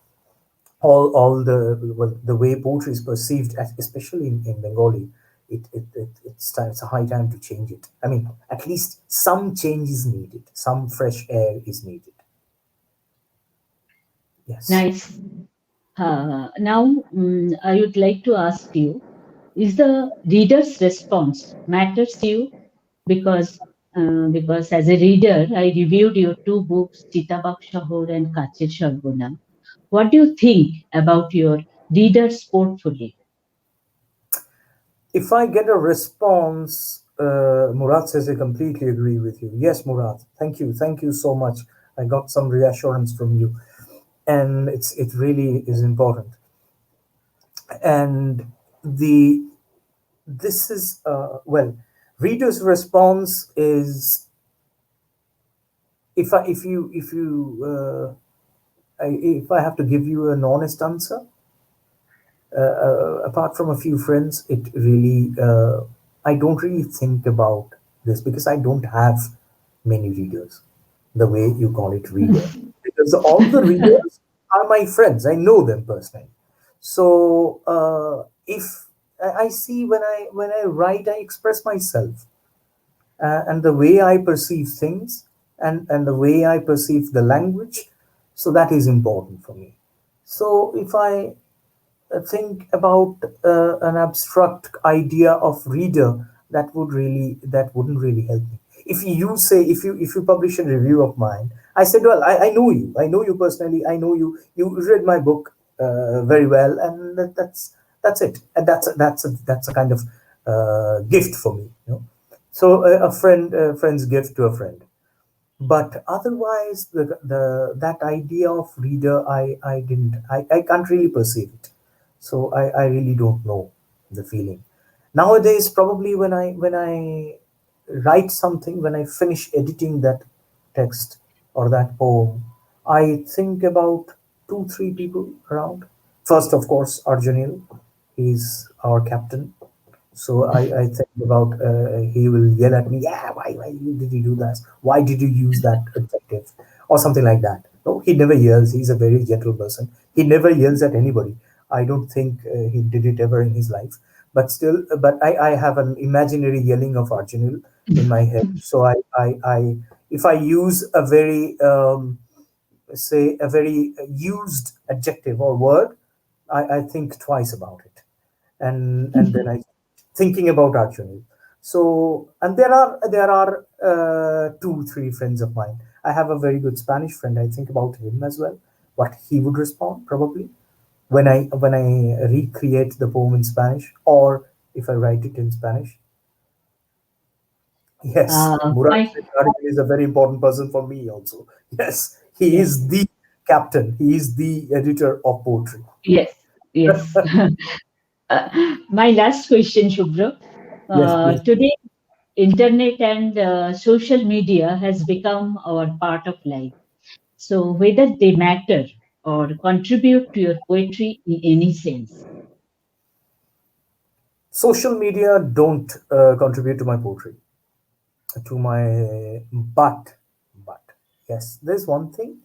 all the well, the way poetry is perceived, especially in Bengali, it's a high time to change it. I mean, at least some change is needed, some fresh air is needed. Yes. Nice. Now, I would like to ask you, is the reader's response matters to you? Because as a reader, I reviewed your two books, Chitabak Shahor and Kachir Sarbonam. What do you think about your reader's portfolio? If I get a response, Murad says, I completely agree with you. Yes, Murad, thank you so much. I got some reassurance from you, and it really is important. And the this is well, reader's response is, if I have to give you an honest answer, apart from a few friends, it really I don't really think about this because I don't have many readers, the way you call it reader. Because all the readers are my friends. I know them personally. So if I see when I write, I express myself, and the way I perceive things, and the way I perceive the language. So that is important for me. So if I think about an abstract idea of reader, that wouldn't really help me. If you publish a review of mine, I said, well, I know you personally, I know you read my book very well, and that's it, and that's a kind of gift for me, you know. So a friend's gift to a friend. But otherwise, the that idea of reader, I can't really perceive it. So I really don't know the feeling. Nowadays, probably when I write something, when I finish editing that text or that poem, I think about two, three people around. First, of course, Arjunil, he's our captain. So I think about he will yell at me, yeah, did you do that? Why did you use that adjective? Or something like that. No, he never yells. He's a very gentle person. He never yells at anybody. I don't think he did it ever in his life. But still, I have an imaginary yelling of Arjunil in my head. So if I use a very, say, a very used adjective or word, I think twice about it, and then I thinking about Arjuni. So, and there are 2 3 friends of mine. I have a very good Spanish friend. I think about him as well. What he would respond probably when I recreate the poem in Spanish, or if I write it in Spanish. Yes, Murad My is a very important person for me also. Yes, he yes, is the captain. He is the editor of poetry. yes, yes. My last question, Shubhro. Yes, please. Today, internet and social media has become our part of life. So whether they matter or contribute to your poetry in any sense. Social media don't contribute to my poetry, to my but yes, there's one thing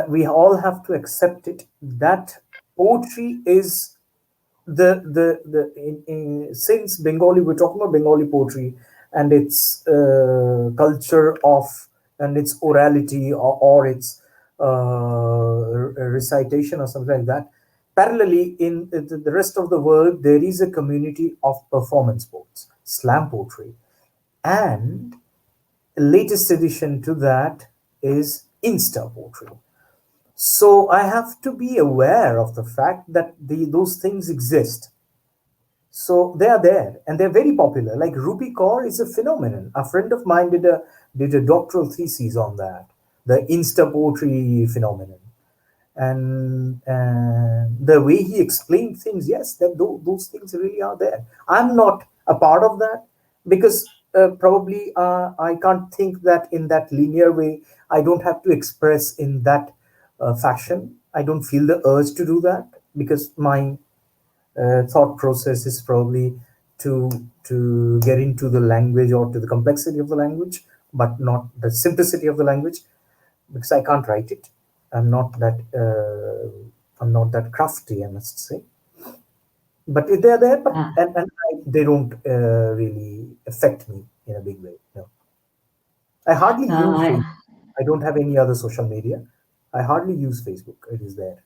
we all have to accept it, that poetry is since Bengali, we're talking about Bengali poetry and its culture of, and its orality, or its recitation or something like that. Parallelly, in the rest of the world, there is a community of performance poets, slam poetry, and latest addition to that is Insta poetry. So I have to be aware of the fact that those things exist. So they are there and they're very popular. Like Ruby Kaur is a phenomenon. A friend of mine did a doctoral thesis on that, the Insta poetry phenomenon, and the way he explained things. Yes, those things really are there. I'm not a part of that because probably I can't think that in that linear way. I don't have to express in that fashion. I don't feel the urge to do that because my thought process is probably to get into the language or to the complexity of the language, but not the simplicity of the language, because I can't write it. I'm not that I'm not that crafty, I must say. But they're there, but Ah, they don't really affect me in a big way. No, I hardly use Facebook. uh, I don't have any other social media. I hardly use Facebook. It is there.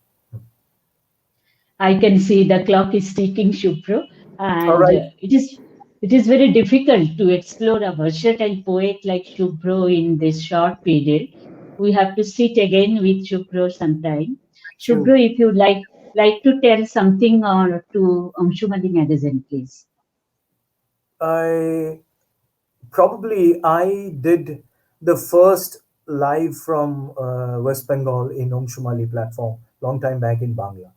I can see the clock is ticking, Shubhro, All and right. it is very difficult to explore a versatile poet like Shubhro in this short period. We have to sit again with Shubhro sometime. Thank you. Shubhro, if you like to tell something or to Ongshumali magazine, please. I Probably I did the first live from West Bengal in Ongshumali platform long time back in Bangla.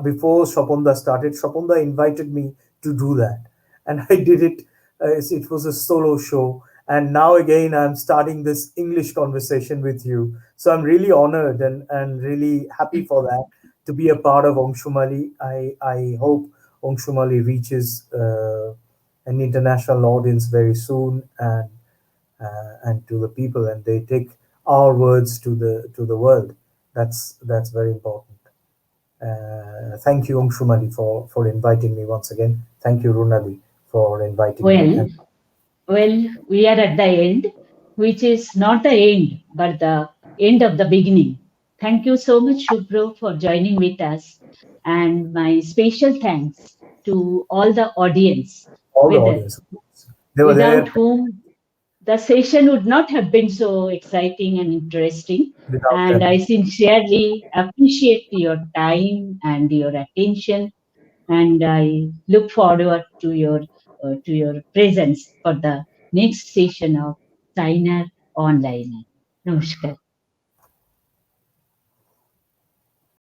Before Shopunda started, Shopunda invited me to do that, and I did it. It was a solo show, and now again I'm starting this English conversation with you. So I'm really honored and really happy for that, to be a part of Ongshumali. I hope Ongshumali reaches an international audience very soon, and to the people, and they take our words to the world. That's very important. Thank you, Ongshumali, for inviting me once again. Thank you, Runali, for inviting me. Well, well, we are at the end, which is not the end, but the end of the beginning. Thank you so much, Shubhro, for joining with us. And my special thanks to all the audience, All the with, audience, they were without there whom the session would not have been so exciting and interesting. without And I them. sincerely appreciate your time and your attention, and I look forward to your presence for the next session of China Online. Namaskar.